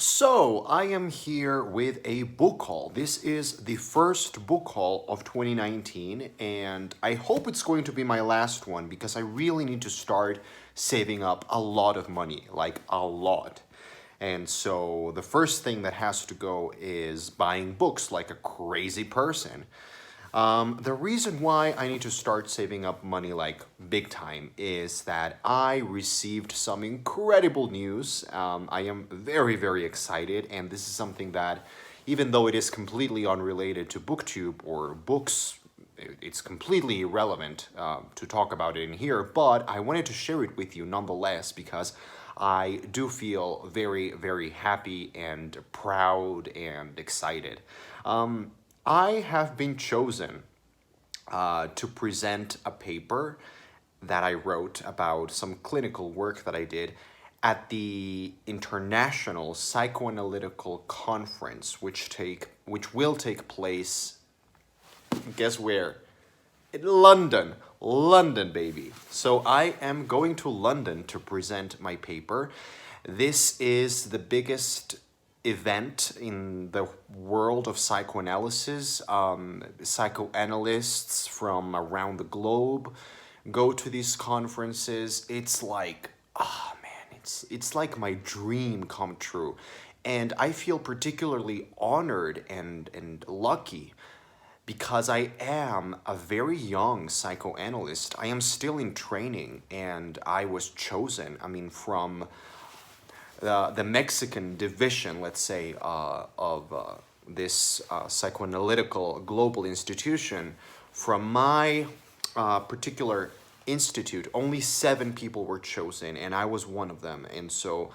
So, I am here with a book haul. This is the first book haul of 2019, and I hope it's going to be my last one because I really need to start saving up a lot of money, like a lot. And so, the first thing that has to go is buying books like a crazy person. The reason why I need to start saving up money like big time is that I received some incredible news. I am very, very excited, and this is something that, even though it is completely unrelated to BookTube or books, it's completely irrelevant to talk about it in here, but I wanted to share it with you nonetheless because I do feel very, very happy and proud and excited. I have been chosen to present a paper that I wrote about some clinical work that I did at the International Psychoanalytical Conference, which will take place, guess where? In London. London, baby. So I am going to London to present my paper. This is the biggest event in the world of psychoanalysis. Psychoanalysts from around the globe go to these conferences. It's like, ah man, it's like my dream come true. And I feel particularly honored and lucky because I am a very young psychoanalyst. I am still in training and I was chosen, from the Mexican division, let's say, of this psychoanalytical global institution. From my particular institute, only 7 people were chosen, and I was one of them. And so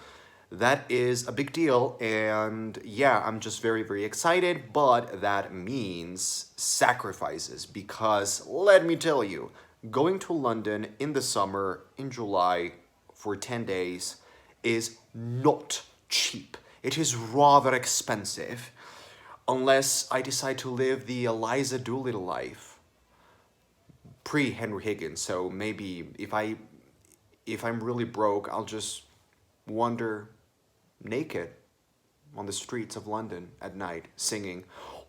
that is a big deal. And yeah, I'm just very, very excited, but that means sacrifices because let me tell you, going to London in the summer, in July, for 10 days is not cheap. It is rather expensive unless I decide to live the Eliza Doolittle life pre Henry Higgins. So maybe if I'm really broke, I'll just wander naked on the streets of London at night singing,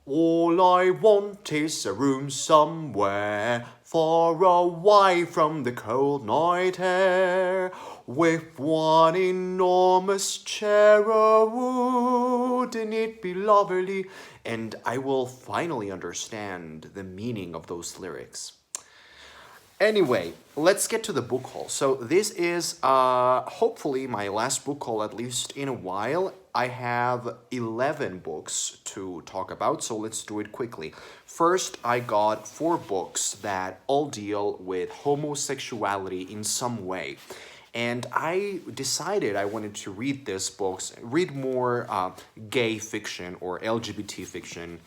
"All I want is a room somewhere far away from the cold night air, with one enormous chair. Oh, wouldn't it be lovely?" And I will finally understand the meaning of those lyrics. Anyway, let's get to the book haul. So this is hopefully my last book haul, at least in a while. I have 11 books to talk about, so let's do it quickly. First, I got 4 books that all deal with homosexuality in some way. And I decided I wanted to read these books, read more gay fiction or LGBT fiction,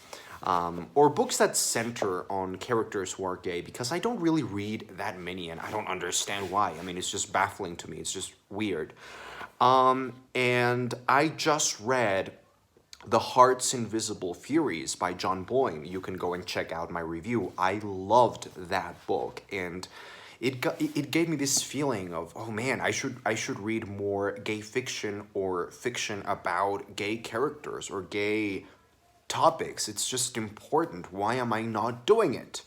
or books that center on characters who are gay, because I don't really read that many and I don't understand why. It's just baffling to me. It's just weird. And I just read The Heart's Invisible Furies by John Boyne. You can go and check out my review. I loved that book, and it gave me this feeling of, oh man, I should read more gay fiction or fiction about gay characters or gay topics. It's just important. Why am I not doing it?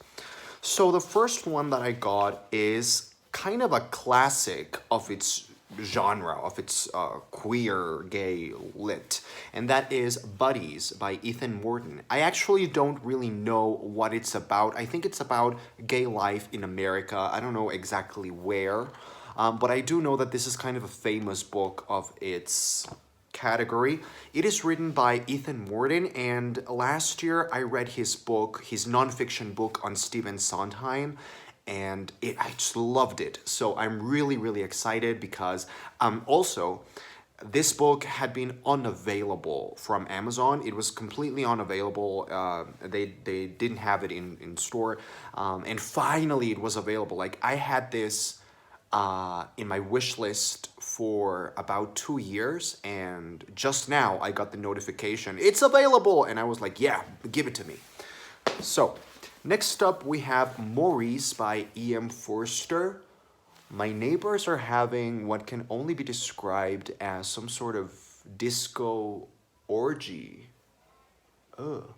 So the first one that I got is kind of a classic of its genre, of its queer gay lit, and that is Buddies by Ethan Morton. I actually don't really know what it's about. I think it's about gay life in America. I don't know exactly where, but I do know that this is kind of a famous book of its category. It is written by Ethan Morton, and last year I read his book, his nonfiction book on Stephen Sondheim, and I just loved it. So I'm really, really excited because also this book had been unavailable from Amazon. It was completely unavailable. They didn't have it in store, and finally it was available. Like, I had this in my wish list for about 2 years, and just now I got the notification, it's available, and I was like, yeah, give it to me. So next up we have Maurice by E.M. Forster. My neighbors are having what can only be described as some sort of disco orgy. Ugh.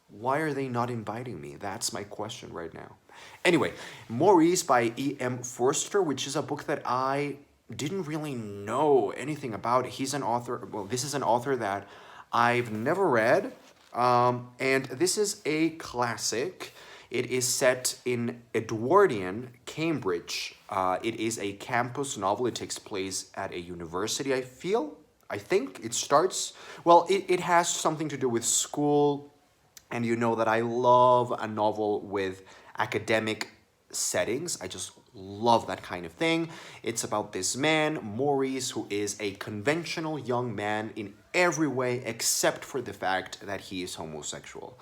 Why are they not inviting me? That's my question right now. Anyway, Maurice by E.M. Forster, which is a book that I didn't really know anything about. He's an author, well, this is an author that I've never read, and this is a classic. It is set in Edwardian Cambridge. It is a campus novel. It takes place at a university, I feel. I think it starts, well, it has something to do with school, and you know that I love a novel with academic settings. I just love that kind of thing. It's about this man, Maurice, who is a conventional young man in every way except for the fact that he is homosexual.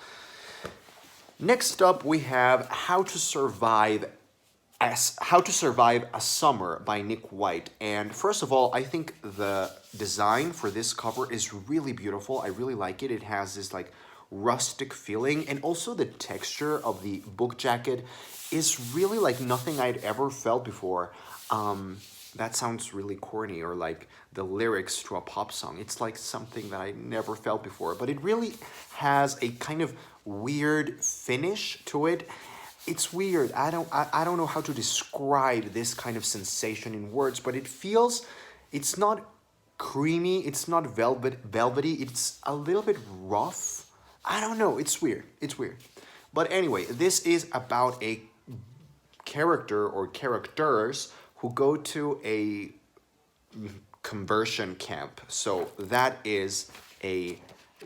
Next up, we have How to Survive a Summer by Nick White. And first of all, I think the design for this cover is really beautiful. I really like it. It has this like rustic feeling, and also the texture of the book jacket is really like nothing I'd ever felt before. That sounds really corny, or like the lyrics to a pop song. It's like something that I never felt before, but it really has a kind of weird finish to it. It's weird. I don't know how to describe this kind of sensation in words, but it's not creamy, it's not velvety, it's a little bit rough. I don't know, it's weird. It's weird. But anyway, this is about a character or characters who go to a conversion camp. So that is a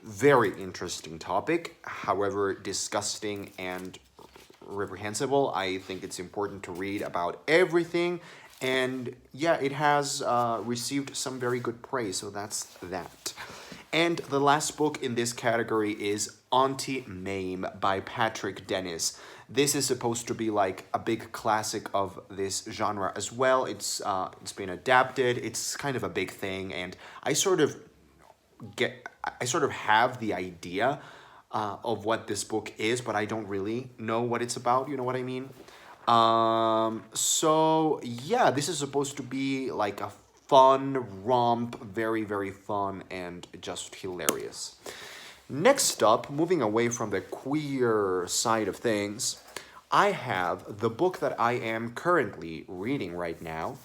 very interesting topic, however disgusting and reprehensible. I think it's important to read about everything, and yeah, it has received some very good praise, so that's that. And the last book in this category is Auntie Mame by Patrick Dennis. This is supposed to be like a big classic of this genre as well. It's been adapted. It's kind of a big thing, and I sort of have the idea of what this book is, but I don't really know what it's about. You know what I mean? So yeah, this is supposed to be like a fun romp, very, very fun and just hilarious. Next up, moving away from the queer side of things, I have the book that I am currently reading right now,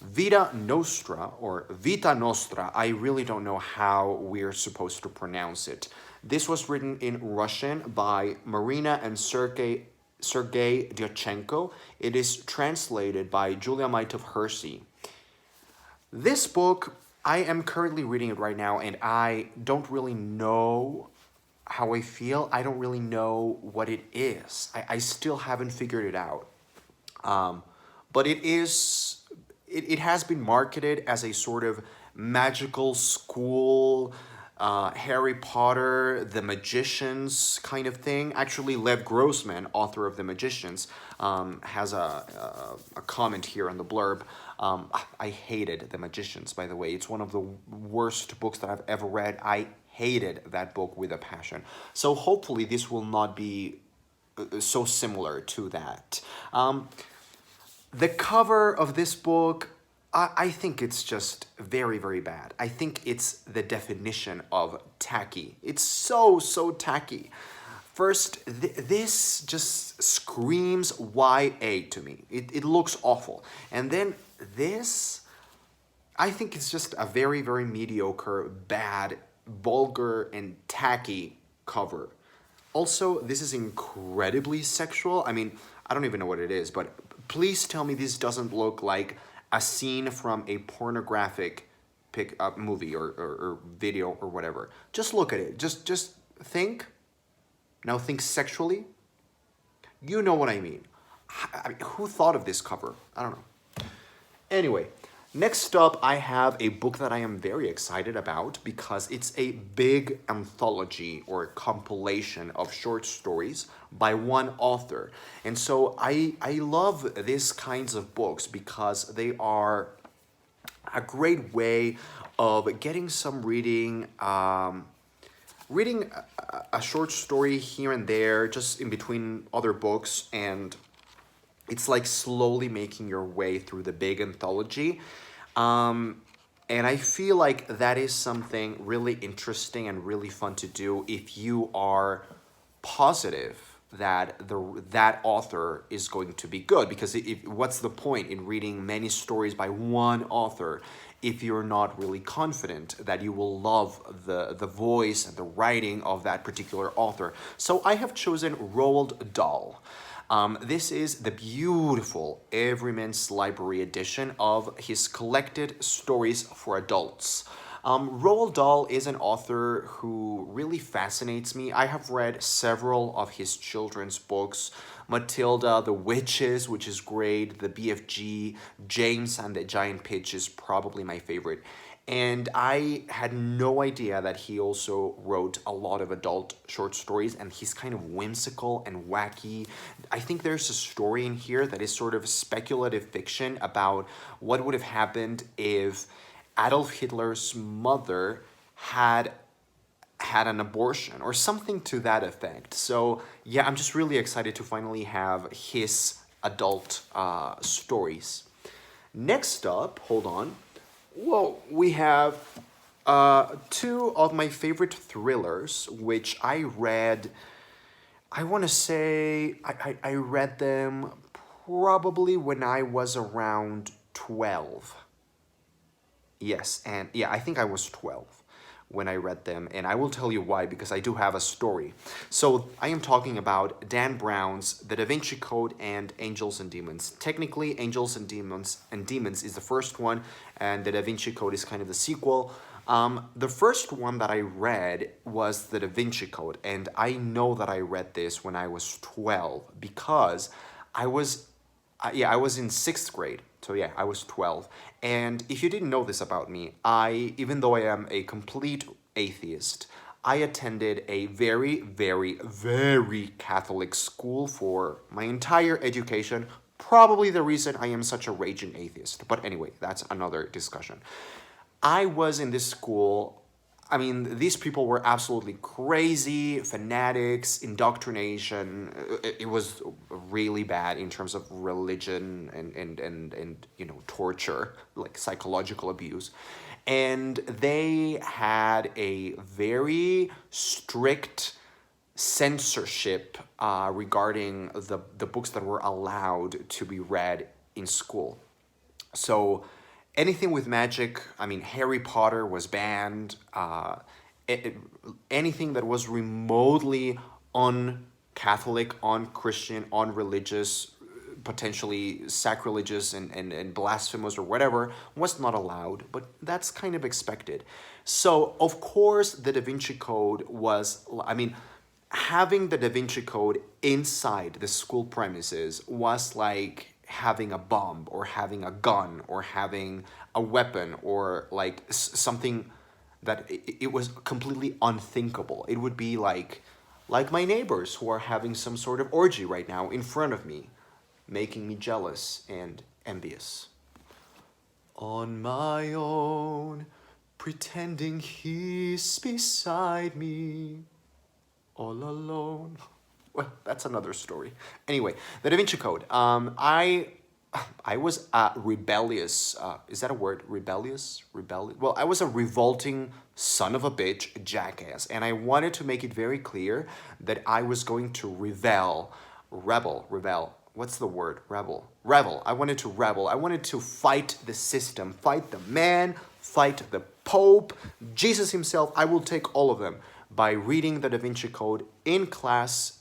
Vida Nostra, or Vita Nostra. I really don't know how we're supposed to pronounce it. This was written in Russian by Marina and Sergei Dyachenko. It is translated by Julia Maitov-Hersey. This book, I am currently reading it right now, and I don't really know how I feel. I don't really know what it is. I still haven't figured it out. But it has been marketed as a sort of magical school, Harry Potter, The Magicians kind of thing. Actually, Lev Grossman, author of The Magicians, has a comment here on the blurb. I hated The Magicians, by the way. It's one of the worst books that I've ever read. I hated that book with a passion. So hopefully this will not be so similar to that. The cover of this book, I think it's just very, very bad. I think it's the definition of tacky. It's so, so tacky. First, this just screams YA to me. It looks awful. And then this, I think it's just a very, very mediocre, bad, vulgar, and tacky cover. Also, this is incredibly sexual. I mean, I don't even know what it is, but please tell me this doesn't look like a scene from a pornographic movie or video or whatever. Just look at it. Just think. Now think sexually. You know what I mean. Who thought of this cover? I don't know. Anyway, next up, I have a book that I am very excited about because it's a big anthology or compilation of short stories by one author. And so I love these kinds of books because they are a great way of getting some reading, reading a short story here and there, just in between other books, and it's like slowly making your way through the big anthology. And I feel like that is something really interesting and really fun to do if you are positive that that author is going to be good. Because what's the point in reading many stories by one author if you're not really confident that you will love the voice and the writing of that particular author? So I have chosen Roald Dahl. This is the beautiful Everyman's Library edition of his collected stories for adults. Roald Dahl is an author who really fascinates me. I have read several of his children's books. Matilda, The Witches, which is great. The BFG, James and the Giant Peach is probably my favorite. And I had no idea that he also wrote a lot of adult short stories, and he's kind of whimsical and wacky. I think there's a story in here that is sort of speculative fiction about what would have happened if Adolf Hitler's mother had an abortion or something to that effect. So yeah, I'm just really excited to finally have his adult stories. Next up, hold on. Whoa, we have two of my favorite thrillers, which I read. I want to say I read them probably when I was around 12. Yes, and yeah, I think I was 12 when I read them, and I will tell you why, because I do have a story. So I am talking about Dan Brown's The DaVinci Code and Angels and Demons. Technically, Angels and Demons is the first one, and The DaVinci Code is kind of the sequel. The first one that I read was The DaVinci Code, and I know that I read this when I was 12 because I was I was in sixth grade. So yeah, I was 12. And if you didn't know this about me, even though I am a complete atheist, I attended a very, very, very Catholic school for my entire education. Probably the reason I am such a raging atheist. But anyway, that's another discussion. I was in this school. I mean, these people were absolutely crazy, fanatics, indoctrination. It was really bad in terms of religion and torture, like psychological abuse. And they had a very strict censorship regarding the books that were allowed to be read in school. So anything with magic, I mean, Harry Potter was banned. Anything that was remotely un-Catholic, un-Christian, un-religious, potentially sacrilegious and blasphemous or whatever was not allowed, but that's kind of expected. So, of course, the Da Vinci Code was, I mean, having the Da Vinci Code inside the school premises was like having a bomb or having a gun or having a weapon or like something that it was completely unthinkable. It would be like my neighbors who are having some sort of orgy right now in front of me, making me jealous and envious. On my own, pretending he's beside me, all alone. Well, that's another story. Anyway, the Da Vinci Code. I was a rebellious. Is that a word? Rebellious? Rebellious? Well, I was a revolting son of a bitch, jackass, and I wanted to make it very clear that I was going to rebel. What's the word? Rebel. I wanted to rebel. I wanted to fight the system, fight the man, fight the Pope, Jesus himself. I will take all of them by reading the Da Vinci Code in class,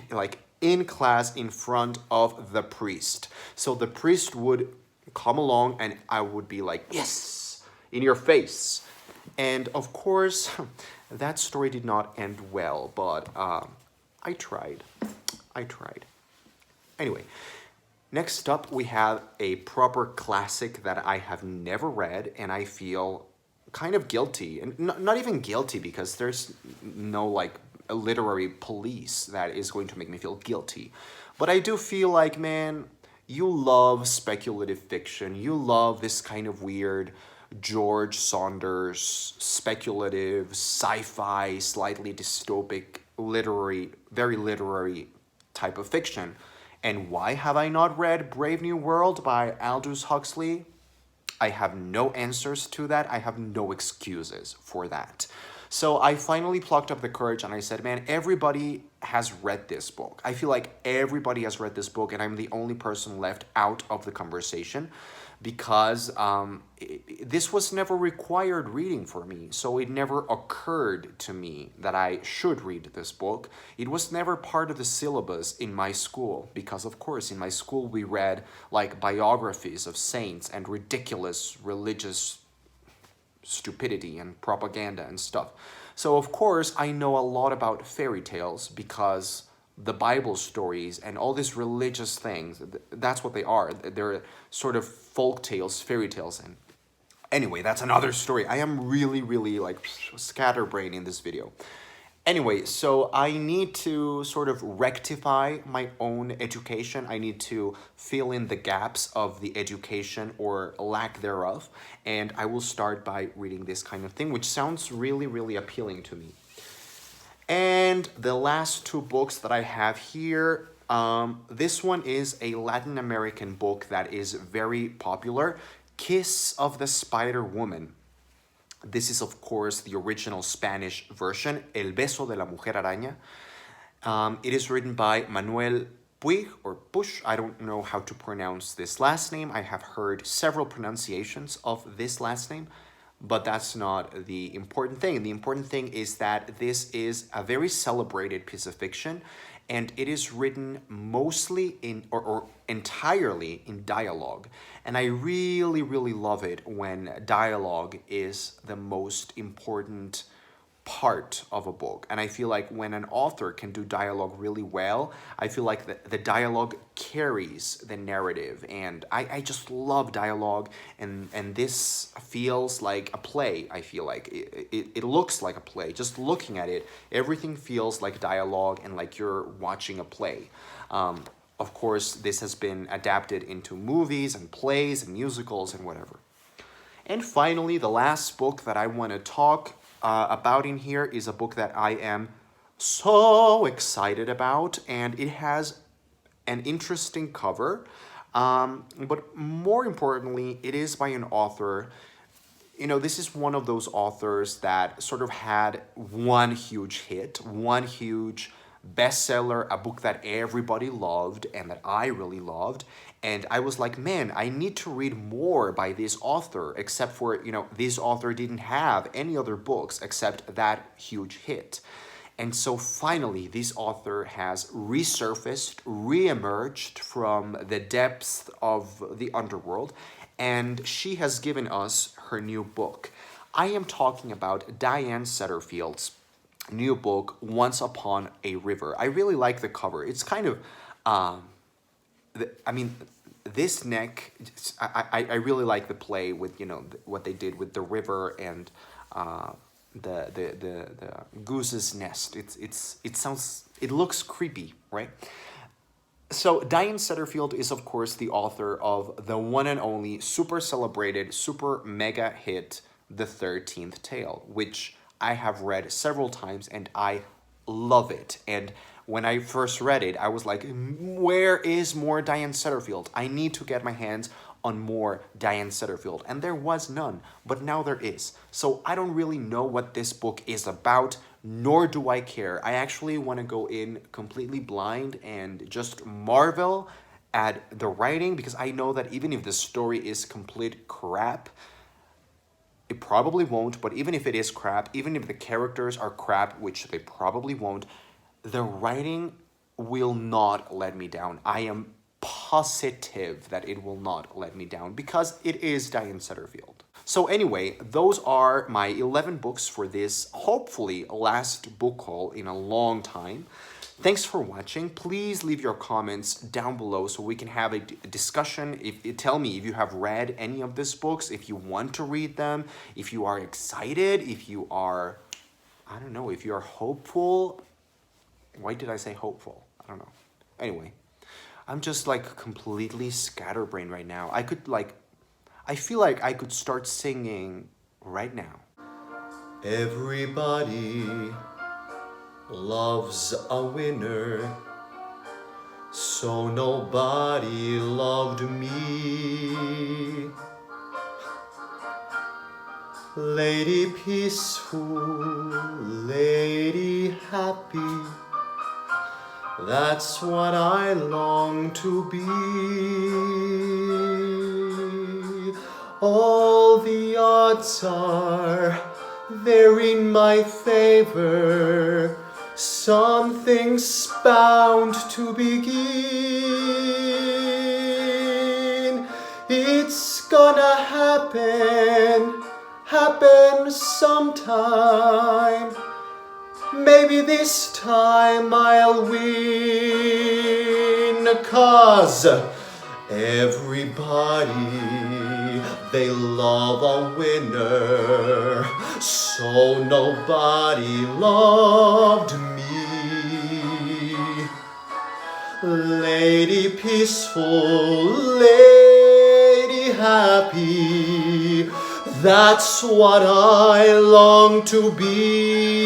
like in class in front of the priest. So the priest would come along and I would be like, yes, in your face. And of course, that story did not end well, but I tried. Anyway, next up we have a proper classic that I have never read and I feel kind of guilty. And not even guilty because there's no like a literary police that is going to make me feel guilty. But I do feel like, man, you love speculative fiction. You love this kind of weird George Saunders, speculative, sci-fi, slightly dystopic, very literary type of fiction. And why have I not read Brave New World by Aldous Huxley? I have no answers to that. I have no excuses for that. So I finally plucked up the courage and I said, man, everybody has read this book. I feel like everybody has read this book and I'm the only person left out of the conversation because this was never required reading for me. So it never occurred to me that I should read this book. It was never part of the syllabus in my school because, of course, in my school we read like biographies of saints and ridiculous religious stupidity and propaganda and stuff. So of course I know a lot about fairy tales because the Bible stories and all these religious things, that's what they are. They're sort of folk tales, fairy tales. And anyway, that's another story. I am really like scatterbrained in this video. Anyway, so I need to sort of rectify my own education. I need to fill in the gaps of the education or lack thereof. And I will start by reading this kind of thing, which sounds really appealing to me. And the last two books that I have here, this one is a Latin American book that is very popular, Kiss of the Spider Woman. This is, of course, the original Spanish version, El Beso de la Mujer Araña. It is written by Manuel Puig, or Puig. I don't know how to pronounce this last name. I have heard several pronunciations of this last name, but that's not the important thing. The important thing is that this is a very celebrated piece of fiction, and it is written mostly in, or entirely in dialogue. And I really love it when dialogue is the most important part of a book. And I feel like when an author can do dialogue really well, I feel like the dialogue carries the narrative. And I just love dialogue, and this feels like a play. I feel like it looks like a play. Just looking at it, everything feels like dialogue and like you're watching a play. Of course, this has been adapted into movies and plays and musicals and whatever. And finally, the last book that I want to talk about in here is a book that I am so excited about, and it has an interesting cover, but more importantly, it is by an author. You know, this is one of those authors that sort of had one huge hit, one huge bestseller, a book that everybody loved and that I really loved. And I was like, man, I need to read more by this author, except for, you know, this author didn't have any other books except that huge hit. And so finally, this author has resurfaced, reemerged from the depths of the underworld, and she has given us her new book. I am talking about Diane Setterfield's new book, Once Upon a River. I really like the cover. It's kind of, this neck, I really like the play with, you know, what they did with the river and the goose's nest. It looks creepy, right? So Diane Setterfield is, of course, the author of the one and only super celebrated, super mega hit, The 13th Tale, which I have read several times and I love it. And when I first read it, I was like, where is more Diane Setterfield? I need to get my hands on more Diane Setterfield. And there was none, but now there is. So I don't really know what this book is about, nor do I care. I actually want to go in completely blind and just marvel at the writing, because I know that even if the story is complete crap, it probably won't, but even if it is crap, even if the characters are crap, which they probably won't, the writing will not let me down. I am positive that it will not let me down because it is Diane Setterfield. So anyway, those are my 11 books for this, hopefully, last book haul in a long time. Thanks for watching. Please leave your comments down below so we can have a discussion. Tell me if you have read any of these books, if you want to read them, if you are excited, if you are, I don't know, if you are hopeful. Why did I say hopeful? I don't know. Anyway, I'm just like completely scatterbrained right now. I feel like I could start singing right now. Everybody loves a winner, so nobody loved me. Lady peaceful, lady happy, that's what I long to be. All the odds are they're in my favor. Something's bound to begin. It's gonna happen sometime. Maybe this time I'll win, 'cause everybody, they love a winner, so nobody loved me. Lady peaceful, lady happy, that's what I long to be.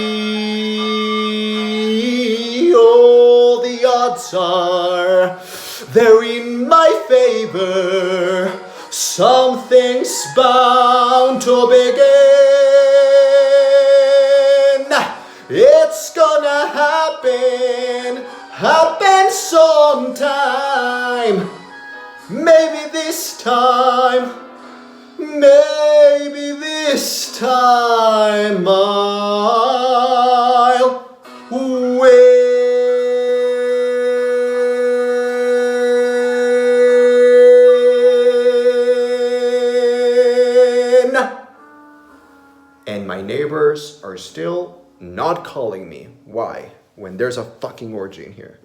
Oh, the odds are they're in my favor. Something's bound to begin. It's gonna happen sometime. Maybe this time I'll win. And my neighbors are still not calling me. Why? When there's a fucking orgy in here.